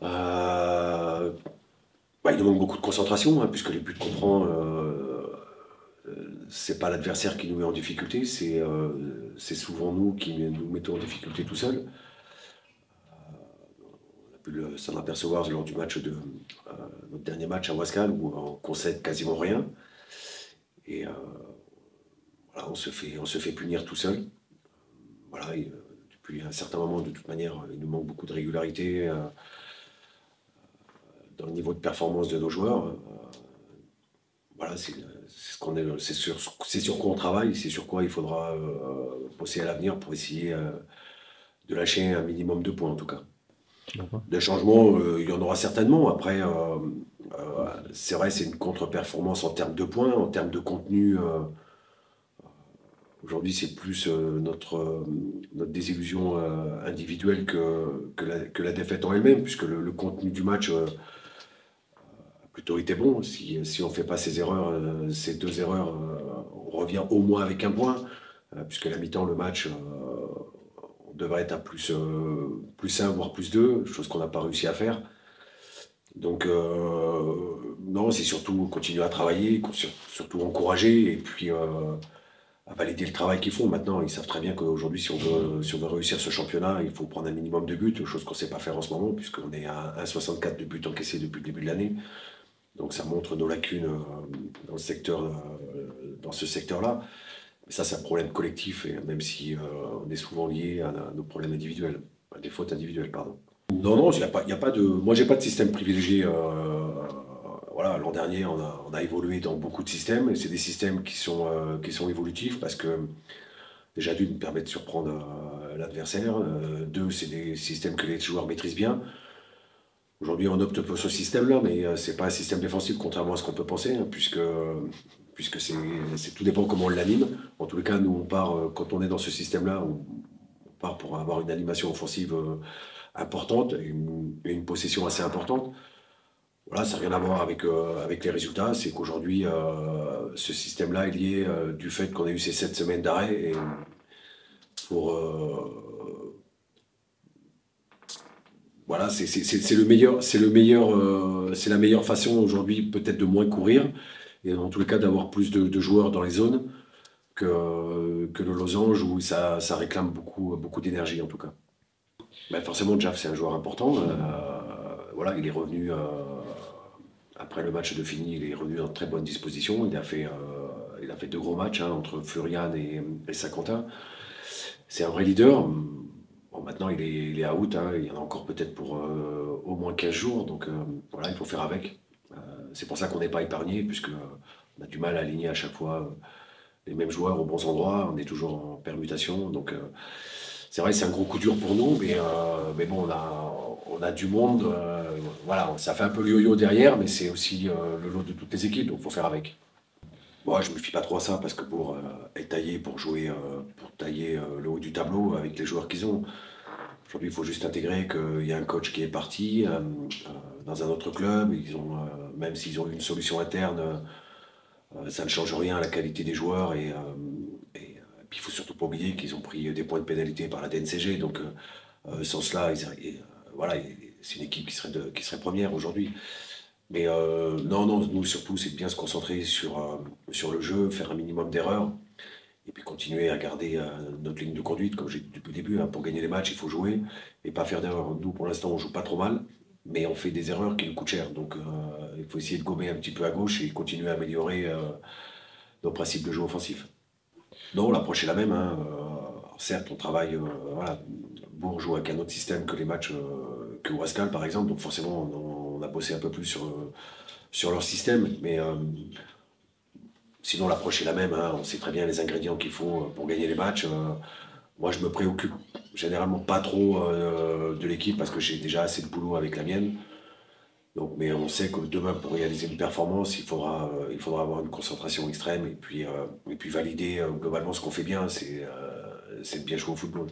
Euh, il nous manque beaucoup de concentration, hein, puisque les buts qu'on prend, c'est pas l'adversaire qui nous met en difficulté, c'est souvent nous qui nous mettons en difficulté tout seuls. On a pu s'en apercevoir lors du match notre dernier match à Wascal, où on concède quasiment rien. Et voilà, on se fait punir tout seul. Voilà, depuis un certain moment, de toute manière, il nous manque beaucoup de régularité dans le niveau de performance de nos joueurs. Voilà, c'est sur quoi on travaille, c'est sur quoi il faudra bosser à l'avenir pour essayer de lâcher un minimum de points en tout cas. D'accord. Des changements, il y en aura certainement. Après, c'est vrai, c'est une contre-performance en termes de points, en termes de contenu. Aujourd'hui, c'est plus notre désillusion individuelle que la défaite en elle-même, puisque le contenu du match a plutôt été bon. Si on ne fait pas ces erreurs, ces deux erreurs, on revient au moins avec un point, puisque la mi-temps, le match, on devrait être à plus 1, voire plus 2, chose qu'on n'a pas réussi à faire. Donc, non, c'est surtout continuer à travailler, surtout encourager, et puis à valider le travail qu'ils font. Maintenant, ils savent très bien qu'aujourd'hui, si on veut réussir ce championnat, il faut prendre un minimum de buts, chose qu'on ne sait pas faire en ce moment, puisqu'on est à 1,64 de buts encaissés depuis le début de l'année. Donc ça montre nos lacunes dans ce secteur-là. Mais ça, c'est un problème collectif, et même si on est souvent lié à nos problèmes individuels, à des fautes individuelles, pardon. Non, non, il y a pas de. Moi, j'ai pas de système privilégié. Voilà, l'an dernier, on a évolué dans beaucoup de systèmes, et c'est des systèmes qui sont évolutifs parce que déjà d'une permet de surprendre l'adversaire. Deux, c'est des systèmes que les joueurs maîtrisent bien. Aujourd'hui, on opte pour ce système-là, mais c'est pas un système défensif, contrairement à ce qu'on peut penser, hein, puisque tout dépend comment on l'anime. En tous les cas, nous, on part, quand on est dans ce système-là, on part pour avoir une animation offensive importante et une possession assez importante. Voilà, ça n'a rien à voir avec les résultats. C'est qu'aujourd'hui, ce système-là est lié du fait qu'on a eu ces 7 semaines d'arrêt. Et pour, voilà, c'est la meilleure façon aujourd'hui peut-être de moins courir et en tous les cas d'avoir plus de joueurs dans les zones que le losange où ça réclame beaucoup d'énergie en tout cas. Ben forcément, Jaff, c'est un joueur important. Voilà, il est revenu après le match de fini, il est revenu en très bonne disposition. Il a fait deux gros matchs hein, entre Florian et Saint-Quentin. C'est un vrai leader. Bon, maintenant, il est out. Hein. Il y en a encore peut-être pour au moins 15 jours. Donc voilà, il faut faire avec. C'est pour ça qu'on n'est pas épargné, puisque on a du mal à aligner à chaque fois les mêmes joueurs aux bons endroits. On est toujours en permutation. Donc c'est vrai, c'est un gros coup dur pour nous. Mais bon, on a du monde. Voilà, ça fait un peu le yo-yo derrière, mais c'est aussi le lot de toutes les équipes. Donc il faut faire avec. Moi, je me fie pas trop à ça parce que pour être taillé pour jouer, pour tailler le haut du tableau avec les joueurs qu'ils ont, aujourd'hui, il faut juste intégrer qu'il y a un coach qui est parti dans un autre club. Même s'ils ont eu une solution interne, ça ne change rien à la qualité des joueurs. Puis, il faut surtout pas oublier qu'ils ont pris des points de pénalité par la DNCG. Donc, sans cela, voilà, c'est une équipe qui serait première aujourd'hui. Mais non, non, nous surtout, c'est de bien se concentrer sur le jeu, faire un minimum d'erreurs, et puis continuer à garder notre ligne de conduite, comme j'ai dit depuis le début. Hein, pour gagner les matchs, il faut jouer et pas faire d'erreurs. Nous, pour l'instant, on joue pas trop mal, mais on fait des erreurs qui nous coûtent cher. Donc il faut essayer de gommer un petit peu à gauche et continuer à améliorer nos principes de jeu offensif. Non, l'approche est la même. Hein, certes, on travaille, voilà, Bourg joue avec un autre système que les matchs que Wascal, par exemple, donc forcément, on a bossé un peu plus sur leur système, mais sinon, l'approche est la même. Hein, on sait très bien les ingrédients qu'il faut pour gagner les matchs. Moi, je me préoccupe généralement pas trop de l'équipe parce que j'ai déjà assez de boulot avec la mienne. Donc, mais on sait que demain, pour réaliser une performance, il faudra avoir une concentration extrême et puis valider globalement ce qu'on fait bien, c'est de bien jouer au football.